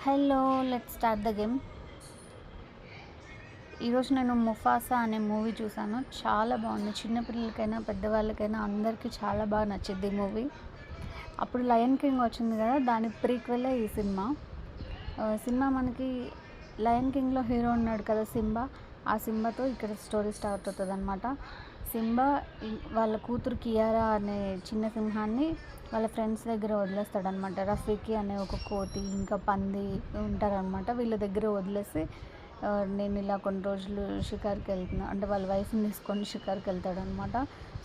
Hello, let's start the game. ఈరోజు నేను Mufasa అనే మూవీ చూసాను. చాలా బాగుంది. చిన్నపిల్లలకైనా పెద్దవాళ్ళకైనా అందరికీ చాలా బాగా నచ్చింది ఈ మూవీ. అప్పుడు లయన్ కింగ్ వచ్చింది కదా, దాని ప్రీక్వెలే ఈ సినిమా. సినిమా మనకి లయన్ కింగ్లో హీరో ఉన్నాడు కదా సింబా, ఆ సింబాతో ఇక్కడ స్టోరీ స్టార్ట్ అవుతుంది అనమాట. సింబా వాళ్ళ కూతురు కియారా అనే చిన్న సింహాన్ని వాళ్ళ ఫ్రెండ్స్ దగ్గర వదిలేస్తాడనమాట. రఫీకి అనే ఒక కోతి ఇంకా పంది ఉంటారనమాట. వీళ్ళ దగ్గర వదిలేసి నేను ఇలా కొన్ని రోజులు షికార్కి వెళ్తున్నా అంటే వాళ్ళ వైఫ్ని తీసుకొని షికార్కి వెళ్తాడనమాట.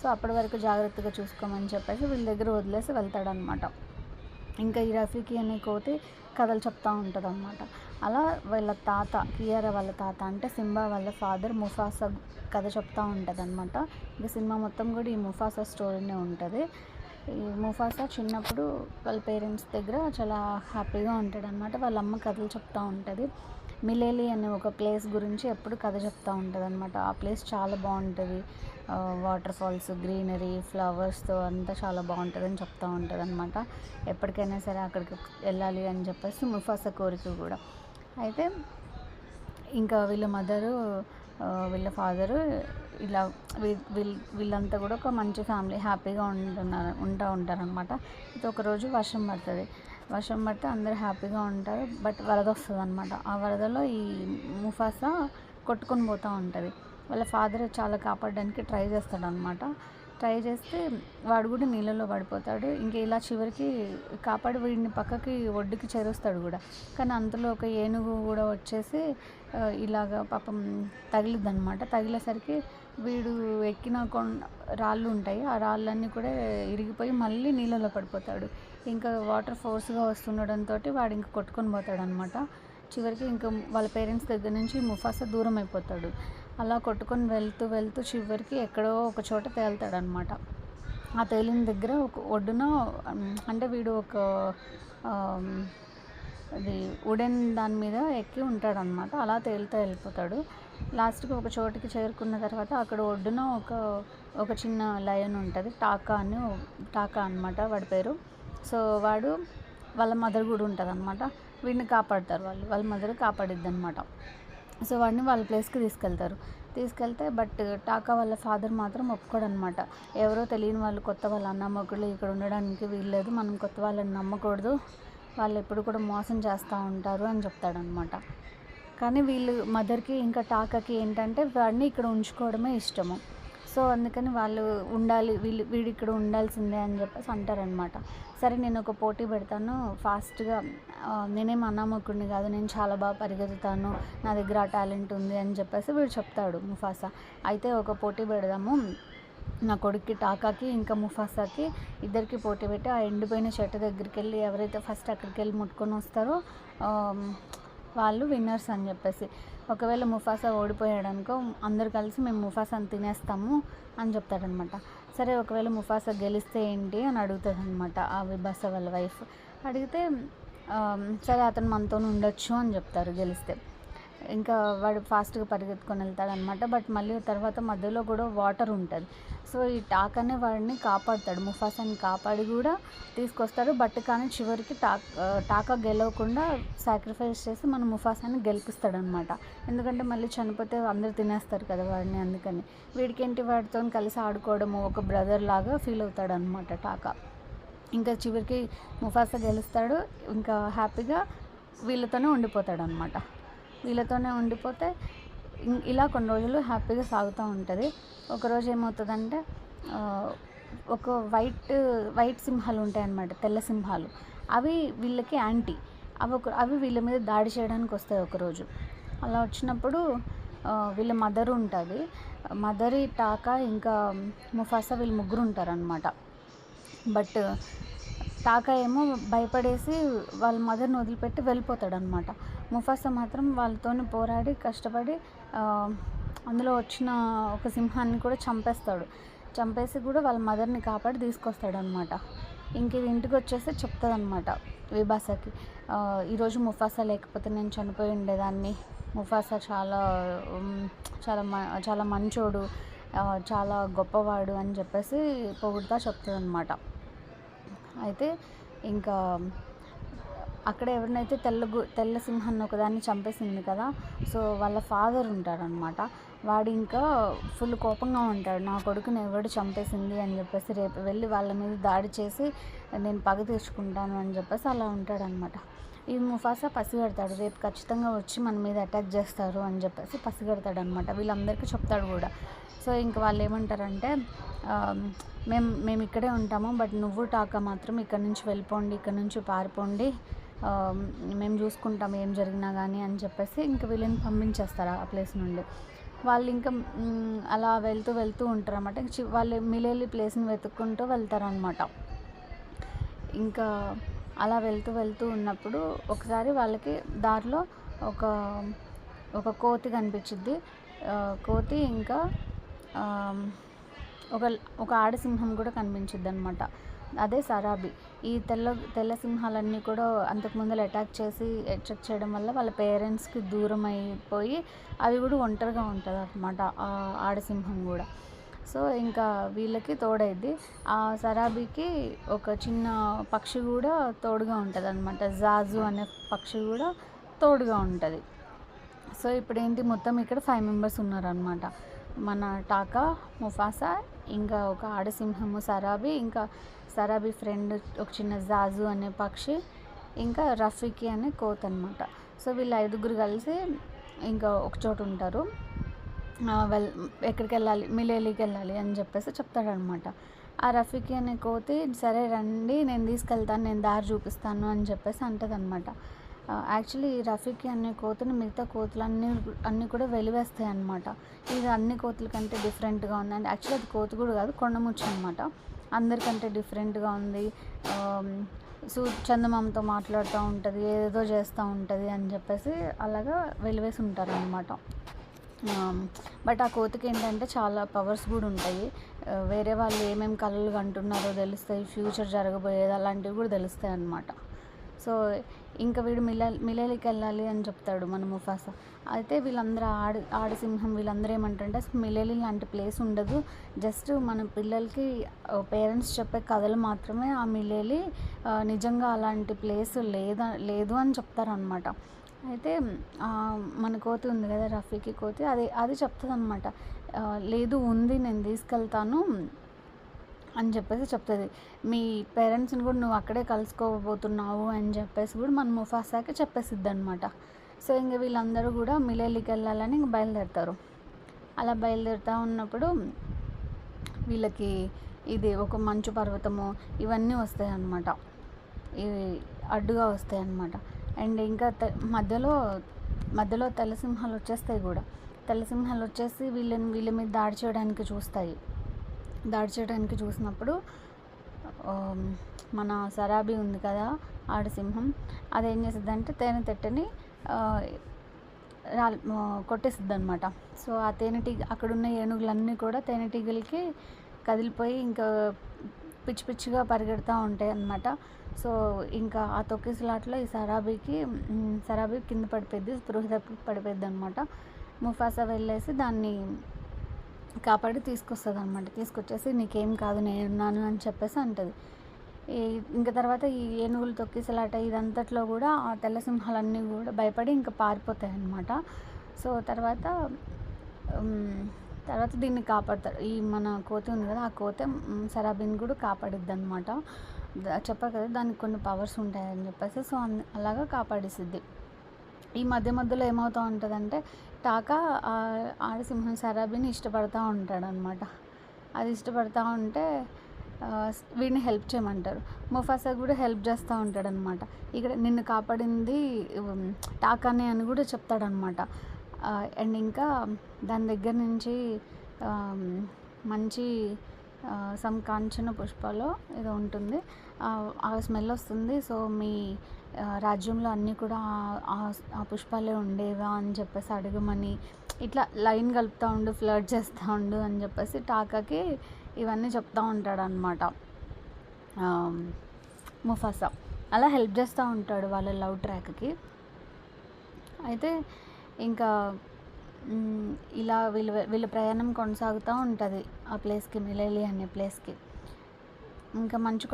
సో అప్పటి వరకు జాగ్రత్తగా చూసుకోమని చెప్పేసి వీళ్ళ దగ్గర వదిలేసి వెళ్తాడనమాట. ఇంకా ఈ రఫీకి అనే కోతి కథలు చెప్తూ ఉంటుంది అనమాట. అలా వాళ్ళ తాత కియారా వాళ్ళ తాత అంటే సింబా వాళ్ళ ఫాదర్ ముఫాసా కథ చెప్తూ ఉంటుంది అనమాట. ఇక సినిమా మొత్తం కూడా ఈ ముఫాసా స్టోరీనే ఉంటుంది. ఈ ముఫాసా చిన్నప్పుడు వాళ్ళ పేరెంట్స్ దగ్గర చాలా హ్యాపీగా ఉంటాడు అనమాట. వాళ్ళ అమ్మ కథలు చెప్తూ ఉంటుంది. మిలేలి అనే ఒక ప్లేస్ గురించి ఎప్పుడు కథ చెప్తూ ఉంటుంది అనమాట. ఆ ప్లేస్ చాలా బాగుంటుంది. వాటర్ ఫాల్స్, గ్రీనరీ, ఫ్లవర్స్తో అంతా చాలా బాగుంటుంది అని చెప్తూ ఉంటుంది అనమాట. ఎప్పటికైనా సరే అక్కడికి వెళ్ళాలి అని చెప్పేసి ముఫాసా కోరిక కూడా. అయితే ఇంకా వీళ్ళ మదరు వీళ్ళ ఫాదరు ఇలా వీళ్ళంతా కూడా ఒక మంచి ఫ్యామిలీ హ్యాపీగా ఉంటారనమాట. అయితే ఒకరోజు వర్షం పడితే అందరూ హ్యాపీగా ఉంటారు. బట్ వరద వస్తుంది అనమాట. ఆ వరదలో ఈ ముఫాసా కొట్టుకొని పోతూ ఉంటుంది. వాళ్ళ ఫాదర్ చాలా కాపాడడానికి ట్రై చేస్తాడనమాట. ట్రై చేస్తే వాడు కూడా నీళ్ళలో పడిపోతాడు. ఇంకా ఇలా చివరికి కాపాడి వీడిని పక్కకి ఒడ్డుకి చేరుస్తాడు కూడా. కానీ అంతలో ఒక ఏనుగు కూడా వచ్చేసి ఇలాగ పాపం తగిలిద్దనమాట. తగిలేసరికి వీడు ఎక్కిన రాళ్ళు ఉంటాయి, ఆ రాళ్ళన్నీ కూడా ఇరిగిపోయి మళ్ళీ నీళ్ళలో పడిపోతాడు. ఇంకా వాటర్ ఫోర్స్గా వస్తుండడంతో వాడు ఇంకా కొట్టుకొని పోతాడనమాట. చివరికి ఇంకా వాళ్ళ పేరెంట్స్ దగ్గర నుంచి ముఫాసా దూరం అయిపోతాడు. అలా కొట్టుకొని వెళ్తూ చివరికి ఎక్కడో ఒక చోట తేలుతాడనమాట. ఆ తేలిన దగ్గర ఒక ఒడ్డున అంటే వీడు ఒక అది వుడెన్ దాని మీద ఎక్కి ఉంటాడనమాట. అలా తేలుతూ వెళ్ళిపోతాడు. లాస్ట్కి ఒక చోటుకి చేరుకున్న తర్వాత అక్కడ ఒడ్డున ఒక చిన్న లయన్ ఉంటుంది, టాకా అనమాట వాడి పేరు. సో వాడు వాళ్ళ మదర్ కూడా ఉంటుంది అనమాట. వీడిని కాపాడతారు, వాళ్ళ మదర్ కాపాడిద్ది అనమాట. సో వాడిని వాళ్ళ ప్లేస్కి తీసుకెళ్తే బట్ టాకా వాళ్ళ ఫాదర్ మాత్రం ఒప్పుకోడనమాట. ఎవరో తెలియని వాళ్ళు, కొత్త వాళ్ళ అన్నమ్మకులు ఇక్కడ ఉండడానికి వీల్లేదు, మనం కొత్త వాళ్ళని నమ్మకూడదు, వాళ్ళు ఎప్పుడు కూడా మోసం చేస్తూ ఉంటారు అని చెప్తాడనమాట. కానీ వీళ్ళు మదర్కి ఇంకా టాకాకి ఏంటంటే వాడిని ఇక్కడ ఉంచుకోవడమే ఇష్టము. సో అందుకని వాళ్ళు ఉండాలి, వీడు ఇక్కడ ఉండాల్సిందే అని చెప్పేసి అంటారనమాట. సరే నేను ఒక పోటీ పెడతాను ఫాస్ట్గా, నేనేం అనామకుడిని కాదు, నేను చాలా బాగా పరిగెత్తుతాను, నా దగ్గర ఆ టాలెంట్ ఉంది అని చెప్పేసి వీడు చెప్తాడు ముఫాసా. అయితే ఒక పోటీ పెడదాము, నా కొడుక్కి టాకాకి ఇంకా ముఫాసాకి ఇద్దరికి పోటీ పెట్టి ఆ ఎండిపోయిన చెట్టు దగ్గరికి వెళ్ళి ఎవరైతే ఫస్ట్ అక్కడికి వెళ్ళి ముట్టుకొని వస్తారో వాళ్ళు విన్నర్స్ అని చెప్పేసి. ఒకవేళ ముఫాసా ఓడిపోయాడనుకో అందరు కలిసి మేము ముఫాసాని తినేస్తాము అని చెప్తాడనమాట. సరే ఒకవేళ ముఫాసా గెలిస్తే ఏంటి అని అడుగుతుంది అనమాట ఆ విభాసా వాళ్ళ వైఫ్. అడిగితే సరే అతను మనతో ఉండొచ్చు అని చెప్తారు గెలిస్తే. ఇంకా వాడు ఫాస్ట్గా పరిగెత్తుకొని వెళ్తాడనమాట. బట్ మళ్ళీ తర్వాత మధ్యలో కూడా వాటర్ ఉంటుంది. సో ఈ టాకానే వాడిని కాపాడుతాడు, ముఫాసాని కాపాడి కూడా తీసుకొస్తాడు. బట్ కానీ చివరికి టాకా గెలవకుండా సాక్రిఫైస్ చేసి మన ముఫాసాని గెలిపిస్తాడనమాట. ఎందుకంటే మళ్ళీ చనిపోతే అందరు తినేస్తారు కదా వాడిని. అందుకని వీడికేంటి వాడితో కలిసి ఆడుకోవడము, ఒక బ్రదర్ లాగా ఫీల్ అవుతాడు అనమాట టాకా. ఇంకా చివరికి ముఫాసా గెలుస్తాడు, ఇంకా హ్యాపీగా వీళ్ళతోనే ఉండిపోతే ఇలా కొన్ని రోజులు హ్యాపీగా సాగుతూ ఉంటుంది. ఒకరోజు ఏమవుతుందంటే ఒక వైట్ సింహాలు ఉంటాయన్నమాట, తెల్ల సింహాలు. అవి వీళ్ళకి యాంటీ, అవి వీళ్ళ మీద దాడి చేయడానికి వస్తాయి ఒకరోజు. అలా వచ్చినప్పుడు వీళ్ళ మదర్ ఉంటుంది, మదరి టాకా ఇంకా ముఫాసా వీళ్ళు ముగ్గురు ఉంటారనమాట. బట్ టాకా ఏమో భయపడేసి వాళ్ళ మదర్ని వదిలిపెట్టి వెళ్ళిపోతాడనమాట. ముఫాసా మాత్రం వాళ్ళతోని పోరాడి కష్టపడి అందులో వచ్చిన ఒక సింహాన్ని కూడా చంపేసి కూడా వాళ్ళ మదర్ని కాపాడి తీసుకొస్తాడనమాట. ఇంక ఇది ఇంటికి వచ్చేసి చెప్తుందనమాట విభాసాకి, ఈరోజు ముఫాసా లేకపోతే నేను చనిపోయి ఉండేదాన్ని, ముఫాసా చాలా చాలా చాలా మంచోడు, చాలా గొప్పవాడు అని చెప్పేసి పొగుడుతా చెప్తుందనమాట. అయితే ఇంకా అక్కడ ఎవరినైతే తెల్ల సింహాన్ని ఒకదాన్ని చంపేసింది కదా, సో వాళ్ళ ఫాదర్ ఉంటారనమాట. వాడు ఇంకా ఫుల్ కోపంగా ఉంటాడు, నా కొడుకుని ఎవడు చంపేసింది అని చెప్పేసి, రేపు వెళ్ళి వాళ్ళ మీద దాడి చేసి నేను పగ తీర్చుకుంటాను అని చెప్పేసి అలా ఉంటాడనమాట. ఈ ముఫాసా పసిగడతాడు, రేపు ఖచ్చితంగా వచ్చి మన మీద అటాక్ చేస్తారు అని చెప్పేసి పసిగడతాడు అనమాట. వీళ్ళందరికీ చెప్తాడు కూడా. సో ఇంకా వాళ్ళు ఏమంటారంటే, మేము ఇక్కడే ఉంటాము, బట్ నువ్వు టాకా మాత్రం ఇక్కడ నుంచి వెళ్ళిపోండి, ఇక్కడ నుంచి పారిపోండి, మేము చూసుకుంటాం ఏం జరిగినా కానీ అని చెప్పేసి ఇంకా వీళ్ళని పంపించేస్తారు ఆ ప్లేస్ నుండి. వాళ్ళు ఇంకా అలా వెళ్తూ ఉంటారన్నమాట. వాళ్ళు మిలేలి ప్లేస్ని వెతుక్కుంటూ వెళ్తారనమాట. ఇంకా అలా వెళ్తూ ఉన్నప్పుడు ఒకసారి వాళ్ళకి దారిలో ఒక కోతి కనిపించిద్ది. కోతి ఇంకా ఒక ఆడసింహం కూడా కనిపించిద్ది అనమాట. అదే సరాబి. ఈ తెల్ల సింహాలన్నీ కూడా అంతకుముందు అటాక్ చేయడం వల్ల వాళ్ళ పేరెంట్స్కి దూరం అయిపోయి అవి కూడా ఒంటరిగా ఉంటుంది అనమాట, ఆ ఆడసింహం కూడా. సో ఇంకా వీళ్ళకి తోడైద్ది. ఆ సరాబీకి ఒక చిన్న పక్షి కూడా తోడుగా ఉంటుంది అనమాట. జాజు అనే పక్షి కూడా తోడుగా ఉంటుంది. సో ఇప్పుడు ఏంటి, మొత్తం ఇక్కడ 5 మెంబర్స్ ఉన్నారనమాట. మన టాకా, ముఫాసా, ఇంకా ఒక ఆడసింహము సరాబీ, ఇంకా సరాబీ ఫ్రెండ్ ఒక చిన్న జాజు అనే పక్షి, ఇంకా రఫీకి అనే కోత్ అనమాట. సో వీళ్ళు 5గురు కలిసి ఇంకా ఒక చోట ఉంటారు. ఎక్కడికి వెళ్ళాలి, మిలేలికి వెళ్ళాలి అని చెప్పేసి చెప్తాడనమాట. ఆ రఫీకి అనే కోతి, సరే రండి నేను తీసుకెళ్తాను, నేను దారి చూపిస్తాను అని చెప్పేసి అంటదనమాట. యాక్చువల్లీ రఫీకి అనే కోతిని మిగతా కోతులన్నీ కూడా వెలివేస్తాయి అనమాట. ఇది అన్ని కోతుల కంటే డిఫరెంట్గా ఉంది. అండ్ యాక్చువల్లీ అది కోతి కూడా కాదు, కొండముచ్చు అనమాట. అందరికంటే డిఫరెంట్గా ఉంది, చందమామతో మాట్లాడుతూ ఉంటుంది, ఏదేదో చేస్తూ ఉంటుంది అని చెప్పేసి అలాగా వెలివేసి ఉంటారు అనమాట. బట్ ఆ కోతికి ఏంటంటే చాలా పవర్స్ కూడా ఉంటాయి. వేరే వాళ్ళు ఏమేమి కలలు కంటున్నారో తెలుస్తాయి, ఫ్యూచర్ జరగబోయేది అలాంటివి కూడా తెలుస్తాయి అన్నమాట. సో ఇంకా వీడు మిలేలికి వెళ్ళాలి అని చెప్తాడు మన ముఫాసా. అయితే వీళ్ళందరూ ఆడసింహం వీళ్ళందరూ ఏమంటారంటే, అసలు మిలేలి లాంటి ప్లేస్ ఉండదు, జస్ట్ మన పిల్లలకి పేరెంట్స్ చెప్పే కథలు మాత్రమే ఆ మిలేలి, నిజంగా అలాంటి ప్లేస్ లేదు అని చెప్తారనమాట. అయితే మన కోతి ఉంది కదా, రఫీకి కోతి, అది చెప్తుంది అనమాట. లేదు ఉంది, నేను తీసుకెళ్తాను అని చెప్పేసి చెప్తుంది. మీ పేరెంట్స్ని కూడా నువ్వు అక్కడే కలుసుకోబోతున్నావు అని చెప్పేసి కూడా మన ముఫాసాకి చెప్పేసిద్ది అనమాట. సో ఇంక వీళ్ళందరూ కూడా మిలేలికి వెళ్ళాలని ఇంక బయలుదేరుతారు. అలా బయలుదేరుతూ ఉన్నప్పుడు వీళ్ళకి ఇది ఒక మంచు పర్వతము ఇవన్నీ వస్తాయి అన్నమాట, ఇవి అడ్డుగా వస్తాయి అన్నమాట. అండ్ ఇంకా మధ్యలో తెల్లసింహాలు వచ్చేస్తాయి కూడా. తెల్లసింహాలు వచ్చేసి వీళ్ళ మీద దాడి చేయడానికి చూసినప్పుడు మన సరాబీ ఉంది కదా ఆడసింహం, అదేం చేస్తుంది అంటే తేనె తెట్టని కొట్టేసిద్ది అనమాట. సో ఆ తేనెటీగ అక్కడున్న ఏనుగులన్నీ కూడా తేనెటీగలకి కదిలిపోయి ఇంకా పిచ్చి పిచ్చిగా పరిగెడుతూ ఉంటాయి అన్నమాట. సో ఇంకా ఆ తొక్కిసలాట్లో ఈ సరాబీ కింద పడిపోయింది, స్పృహ తప్పి పడిపోయింది అనమాట. ముఫాసా వెళ్ళేసి దాన్ని కాపాడి తీసుకొస్తుంది అనమాట. తీసుకొచ్చేసి నీకేం కాదు నేనున్నాను అని చెప్పేసి అంటుంది. ఇంకా తర్వాత ఈ ఏనుగులు తొక్కిసలాట ఇదంతట్లో కూడా ఆ తెల్ల సింహాలన్నీ కూడా భయపడి ఇంకా పారిపోతాయి అన్నమాట. సో తర్వాత దీన్ని కాపాడతారు. ఈ మన కోతి ఉంది కదా, ఆ కోతి సరాబీని కూడా కాపాడిద్ది అనమాట. చెప్పారు కదా దానికి కొన్ని పవర్స్ ఉంటాయని చెప్పేసి, సో అలాగా కాపాడిసిద్ది. ఈ మధ్యలో ఏమవుతూ ఉంటుందంటే, టాకా ఆడసింహం సరాబీని ఇష్టపడుతూ ఉంటాడనమాట. అది ఇష్టపడుతూ ఉంటే వీడిని హెల్ప్ చేయమంటారు. ముఫాసా కూడా హెల్ప్ చేస్తూ ఉంటాడనమాట. ఇక్కడ నిన్ను కాపాడింది టాకానే అని కూడా చెప్తాడనమాట. అండ్ ఇంకా దాని దగ్గర నుంచి మంచి కాంచన పుష్పలో ఏదో ఉంటుంది, ఆ స్మెల్ వస్తుంది. సో మీ రాజ్యంలో అన్నీ కూడా ఆ పుష్పాలే ఉండేవా అని చెప్పేసి అడగమని ఇట్లా లైన్ కలుపుతూ ఉండు, ఫ్లర్ట్ చేస్తూ ఉండు అని చెప్పేసి టాకాకి ఇవన్నీ చెప్తూ ఉంటాడు అనమాట ముఫాసా. అలా హెల్ప్ చేస్తూ ఉంటాడు వాళ్ళ లవ్ ట్రాక్కి. అయితే ఇంకా ఇలా వీళ్ళ ప్రయాణం కొనసాగుతూ ఉంటుంది ఆ ప్లేస్కి, మిలేలి అనే ప్లేస్కి. ఇంకా మంచు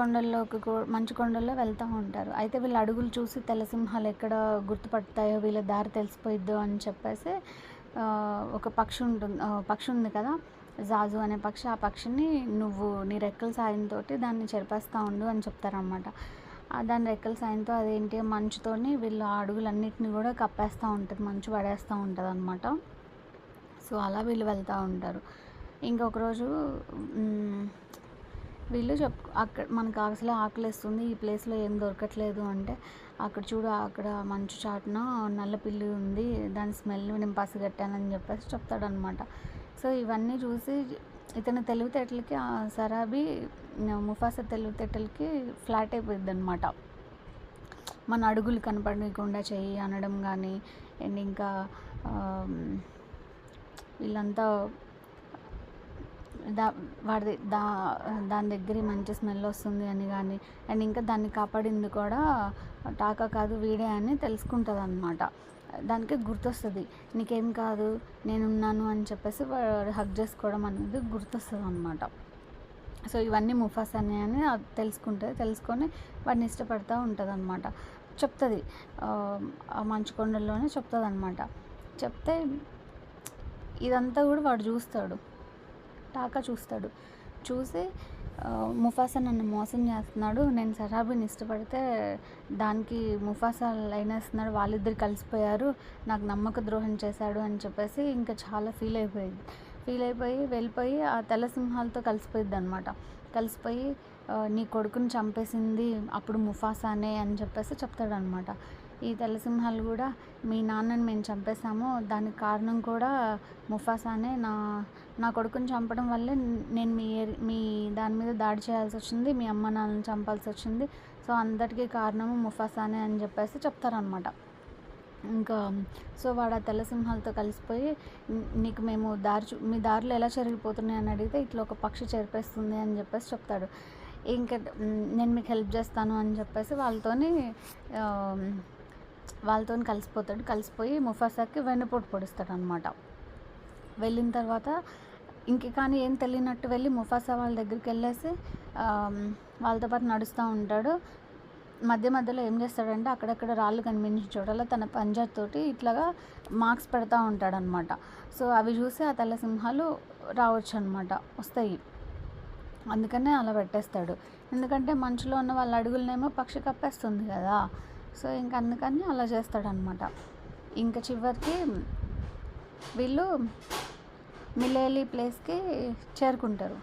కొండల్లో వెళ్తూ ఉంటారు. అయితే వీళ్ళ అడుగులు చూసి తెల్లసింహాలు ఎక్కడ గుర్తుపడతాయో, వీళ్ళ దారి తెలిసిపోయిద్దో అని చెప్పేసి ఒక పక్షి ఉంది కదా, జాజు అనే పక్షి. ఆ పక్షిని నువ్వు నీ రెక్కల సాయంతో దాన్ని చెరిపేస్తూ ఉండు అని చెప్తారనమాట. దాని రెక్కల సాయంతో అదేంటి మంచుతోని వీళ్ళ అడుగులన్నిటిని కూడా కప్పేస్తూ ఉంటుంది, మంచు పడేస్తూ ఉంటుంది అనమాట. సో అలా వీళ్ళు వెళ్తూ ఉంటారు. ఇంకొక రోజు వీళ్ళు అక్కడ మనకు అసలే ఆకలేస్తుంది, ఈ ప్లేస్లో ఏం దొరకట్లేదు అంటే, అక్కడ చూడు అక్కడ మంచు చాటున నల్ల పిల్లి ఉంది, దాని స్మెల్ నేను పసిగట్టానని చెప్పేసి చెప్తాడనమాట. సో ఇవన్నీ చూసి ఇతని తెలివితేటలకి సరాబి ముఫాసా తెలివితేటలకి ఫ్లాట్ అయిపోయింది అనమాట. మన అడుగులు కనపడకుండా చెయ్యి అనడం కానీ, అండ్ ఇంకా వీళ్ళంతా దాని దగ్గర మంచి స్మెల్ వస్తుంది అని కానీ, అండ్ ఇంకా దాన్ని కాపాడింది కూడా టాకా కాదు వీడే అని తెలుసుకుంటుంది అనమాట. దానికి గుర్తొస్తుంది, నీకేం కాదు నేనున్నాను అని చెప్పేసి వాడు హగ్ చేసుకోవడం అనేది గుర్తొస్తుంది అనమాట. సో ఇవన్నీ ముఫాసానే అని తెలుసుకొని వాడిని ఇష్టపడుతూ ఉంటుంది అనమాట. చెప్తుంది ఆ మంచుకొండల్లోనే చెప్తుంది అనమాట. చెప్తే ఇదంతా కూడా వాడు చూస్తాడు, టాకా చూసి ముఫాసా నన్ను మోసం చేస్తున్నాడు, నేను సరాబిని ఇష్టపడితే దానికి ముఫాసా లైన్ వేస్తున్నాడు, వాళ్ళిద్దరు కలిసిపోయారు, నాకు నమ్మక ద్రోహం చేశాడు అని చెప్పేసి ఇంకా చాలా ఫీల్ అయిపోయి వెళ్ళిపోయి ఆ తెల్ల సింహాలతో కలిసిపోయిద్ది అనమాట. కలిసిపోయి నీ కొడుకుని చంపేసింది అప్పుడు ముఫాసానే అని చెప్పేసి చెప్తాడనమాట. ఈ తెల్ల సింహాలు కూడా మీ నాన్నని మేము చంపేశాము, దానికి కారణం కూడా ముఫాసానే, నా కొడుకుని చంపడం వల్లే నేను మీ దాని మీద దాడి చేయాల్సి వచ్చింది, మీ అమ్మ నాన్నని చంపాల్సి వచ్చింది, సో అందరికీ కారణము ముఫాసానే అని చెప్పేసి చెప్తారనమాట. ఇంకా సో వాడు ఆ తెల్ల సింహాలతో కలిసిపోయి నీకు మేము మీ దారిలో ఎలా చెరిగిపోతున్నాయి అని అడిగితే ఇట్లా ఒక పక్షి చెరిపేస్తుంది అని చెప్పేసి చెప్తాడు. ఇంకా నేను మీకు హెల్ప్ చేస్తాను అని చెప్పేసి వాళ్ళతో కలిసిపోయి ముఫాసాకి వెన్నుపోటు పొడుస్తాడు అనమాట. వెళ్ళిన తర్వాత కానీ ఏం తెలియనట్టు వెళ్ళి ముఫాసా వాళ్ళ దగ్గరికి వెళ్ళేసి వాళ్ళతో పాటు నడుస్తూ ఉంటాడు. మధ్యలో ఏం చేస్తాడంటే అక్కడక్కడ రాళ్ళు కనిపించిన చోటలో తన పంజాతోటి ఇట్లాగా మార్క్స్ పెడతా ఉంటాడనమాట. సో అవి చూసి ఆ తెల్ల సింహాలు రావచ్చు అనమాట, వస్తాయి. అందుకనే అలా పెట్టేస్తాడు, ఎందుకంటే మంచులో ఉన్న వాళ్ళ అడుగులనేమో పక్షి కప్పేస్తుంది కదా. సో ఇంకా అందుకని అలా చేస్తాడనమాట. ఇంకా చివరికి వీళ్ళు మిలేలి ప్లేస్కి చేరుకుంటారు.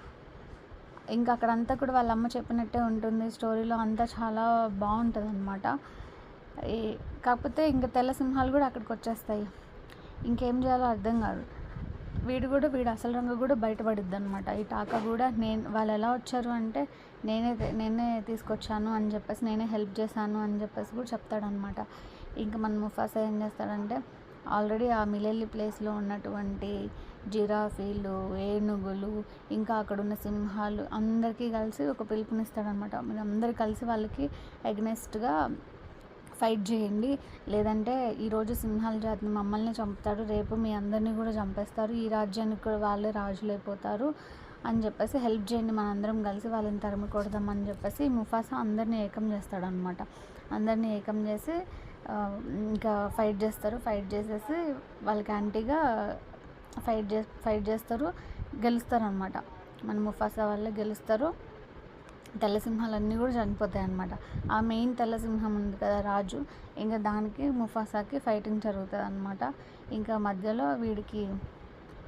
ఇంకా అక్కడంతా కూడా వాళ్ళ అమ్మ చెప్పినట్టే ఉంటుంది, స్టోరీలో అంతా చాలా బాగుంటుంది అనమాట. కాకపోతే ఇంకా తెల్ల సింహాలు కూడా అక్కడికి వచ్చేస్తాయి. ఇంకేం చేయాలో అర్థం కాదు. వీడి అసలు రంగు కూడా బయటపడిద్ది అనమాట. ఈ టాకా కూడా వాళ్ళు ఎలా వచ్చారు అంటే నేనే తీసుకొచ్చాను అని చెప్పేసి, నేనే హెల్ప్ చేశాను అని చెప్పేసి కూడా చెప్తాడనమాట. ఇంకా మన ముఫాసా ఏం చేస్తాడంటే ఆల్రెడీ ఆ మిలెల్లి ప్లేస్లో ఉన్నటువంటి జిరాఫీలు, ఏనుగులు, ఇంకా అక్కడ ఉన్న సింహాలు అందరికీ కలిసి ఒక పిలుపునిస్తాడనమాట. మీరు అందరు కలిసి వాళ్ళకి ఎగ్నెస్ట్గా ఫైట్ చేయండి, లేదంటే ఈరోజు సింహాల జాతిని మమ్మల్ని చంపుతాడు, రేపు మీ అందరినీ కూడా చంపేస్తారు, ఈ రాజ్యానికి కూడా వాళ్ళే రాజులు అయిపోతారు అని చెప్పేసి హెల్ప్ చేయండి, మనందరం కలిసి వాళ్ళని తరిమి కొడదామని చెప్పేసి ముఫాసా అందరినీ ఏకం చేస్తాడనమాట. అందరినీ ఏకం చేసి ఇంకా ఫైట్ చేసేసి వాళ్ళకి యాంటీగా ఫైట్ చేస్తారు, గెలుస్తారనమాట. మన ముఫాసా వాళ్ళే గెలుస్తారు. తెల్ల సింహాలన్నీ కూడా చనిపోతాయి అన్నమాట. ఆ మెయిన్ తెల్ల సింహం ఉంది కదా రాజు, ఇంకా దానికి ముఫాసాకి ఫైటింగ్ జరుగుతుంది అనమాట. ఇంకా మధ్యలో వీడికి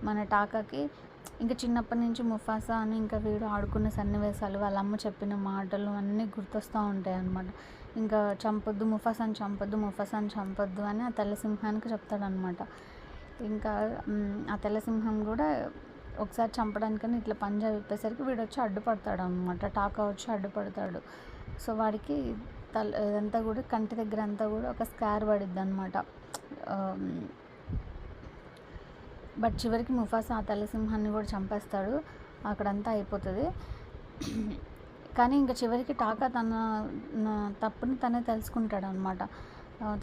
మన టాకాకి ఇంకా చిన్నప్పటి నుంచి ముఫాసా అని ఇంకా వీడు ఆడుకున్న సన్నివేశాలు, వాళ్ళ అమ్మ చెప్పిన మాటలు అన్నీ గుర్తొస్తూ ఉంటాయి అన్నమాట. ఇంకా ముఫాసాని చంపొద్దు అని ఆ తెల్ల సింహానికి చెప్తాడనమాట. ఇంకా ఆ తెల్ల సింహం కూడా ఒకసారి చంపడానికని ఇట్లా పంజా విప్పేసరికి వీడు వచ్చి అడ్డుపడతాడు అనమాట. టాకా వచ్చి అడ్డుపడతాడు. సో వాడికి ఇదంతా కూడా కంటి దగ్గర అంతా కూడా ఒక స్కార్ పడిద్ది అనమాట. బట్ చివరికి ముఫాసా ఆ తెల్ల సింహాన్ని కూడా చంపేస్తాడు, అక్కడంతా అయిపోతుంది. కానీ ఇంకా చివరికి టాకా తన తప్పుని తనే తెలుసుకుంటాడు అనమాట.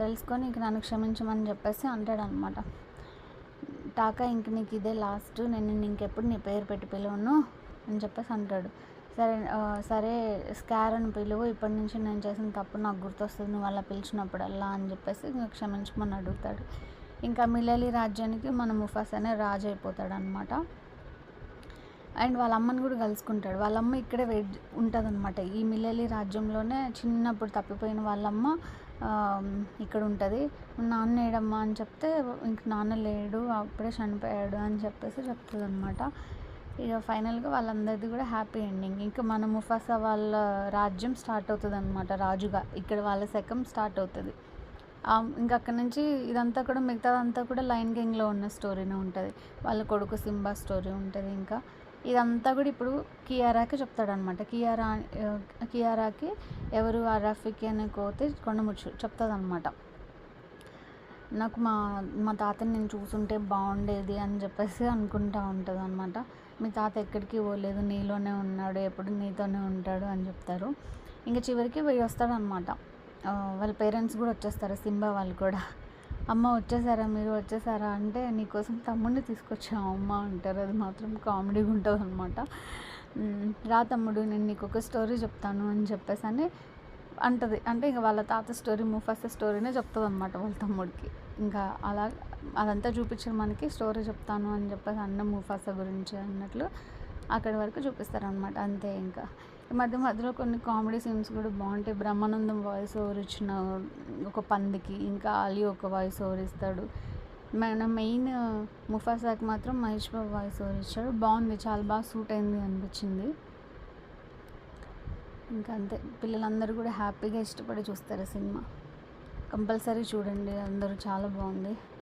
తెలుసుకొని ఇంక నన్ను క్షమించమని చెప్పేసి అంటాడు అనమాట. టాకా ఇంక నీకు ఇదే లాస్ట్, నేను ఇంకెప్పుడు నీ పేరు పెట్టి పిలవను అని చెప్పేసి అంటాడు. సరే స్కార్ అని పిలువు, ఇప్పటి నుంచి నేను చేసిన తప్పు నాకు గుర్తొస్తుంది నువ్వు అలా పిలిచినప్పుడల్లా అని చెప్పేసి ఇంక క్షమించమని అడుగుతాడు. ఇంకా మిలలి రాజ్యానికి మన ముఫాసానే రాజు అయిపోతాడనమాట. అండ్ వాళ్ళ అమ్మని కూడా కలుసుకుంటాడు. వాళ్ళమ్మ ఇక్కడే వెయిట్ ఉంటుందన్నమాట. ఈ మిలలి రాజ్యంలోనే చిన్నప్పుడు తప్పిపోయిన వాళ్ళమ్మ ఇక్కడ ఉంటుంది. నాన్న ఏడమ్మా అని చెప్తే ఇంక నాన్న లేడు, అప్పుడే చనిపోయాడు అని చెప్పేసి చెప్తుంది అనమాట. ఇక ఫైనల్గా వాళ్ళందరిది కూడా హ్యాపీ ఎండింగ్. ఇంకా మన ముఫాసా వాళ్ళ రాజ్యం స్టార్ట్ అవుతుంది అనమాట రాజుగా. ఇక్కడ వాళ్ళ శకం స్టార్ట్ అవుతుంది. ఇంకా అక్కడ నుంచి ఇదంతా కూడా మిగతాదంతా కూడా లయన్ కింగ్లో ఉన్న స్టోరీనే ఉంటుంది. వాళ్ళ కొడుకు సింబా స్టోరీ ఉంటుంది. ఇంకా ఇదంతా కూడా ఇప్పుడు కియారాకి చెప్తాడనమాట. కియారాకి ఎవరు ఆ రఫీకి అనే కోతి కొండముచ్చు చెప్తుంది అనమాట. నాకు మా తాతని నేను చూసుంటే బాగుండేది అని చెప్పేసి అనుకుంటూ ఉంటుంది అనమాట. మీ తాత ఎక్కడికి పోలేదు, నీలోనే ఉన్నాడు, ఎప్పుడు నీతోనే ఉంటాడు అని చెప్తారు. ఇంకా చివరికి పోయి వస్తాడనమాట. వాళ్ళ పేరెంట్స్ కూడా వచ్చేస్తారు, సింబా వాళ్ళు కూడా. అమ్మ వచ్చేసారా, మీరు వచ్చేసారా అంటే నీకోసం తమ్ముడిని తీసుకొచ్చాము అమ్మ అంటారు. అది మాత్రం కామెడీగా ఉంటుంది అనమాట. రా తమ్ముడు నేను నీకు ఒక స్టోరీ చెప్తాను అని చెప్పేసి అని అంటది. అంటే ఇంకా వాళ్ళ తాత స్టోరీ ముఫాసా స్టోరీనే చెప్తుంది అనమాట వాళ్ళ తమ్ముడికి. ఇంకా అలా అదంతా చూపించారు మనకి. స్టోరీ చెప్తాను అని చెప్పేసి అన్న ముఫాసా గురించి అన్నట్లు అక్కడి వరకు చూపిస్తారనమాట. అంతే. ఇంకా ఈ మధ్యలో కొన్ని కామెడీ సీన్స్ కూడా బాగుంటాయి. బ్రహ్మానందం వాయిస్ ఓవర్ ఇచ్చిన ఒక పందికి, ఇంకా అలీ ఒక వాయిస్ ఓవర్ ఇస్తాడు. మన మెయిన్ ముఫాసాకి మాత్రం మహేష్ బాబు వాయిస్ ఓవర్ ఇచ్చాడు. బాగుంది, చాలా బాగా సూట్ అయింది అనిపించింది. ఇంకా అంతే. పిల్లలందరూ కూడా హ్యాపీగా ఇష్టపడి చూస్తారు సినిమా. కంపల్సరీ చూడండి అందరూ, చాలా బాగుంది.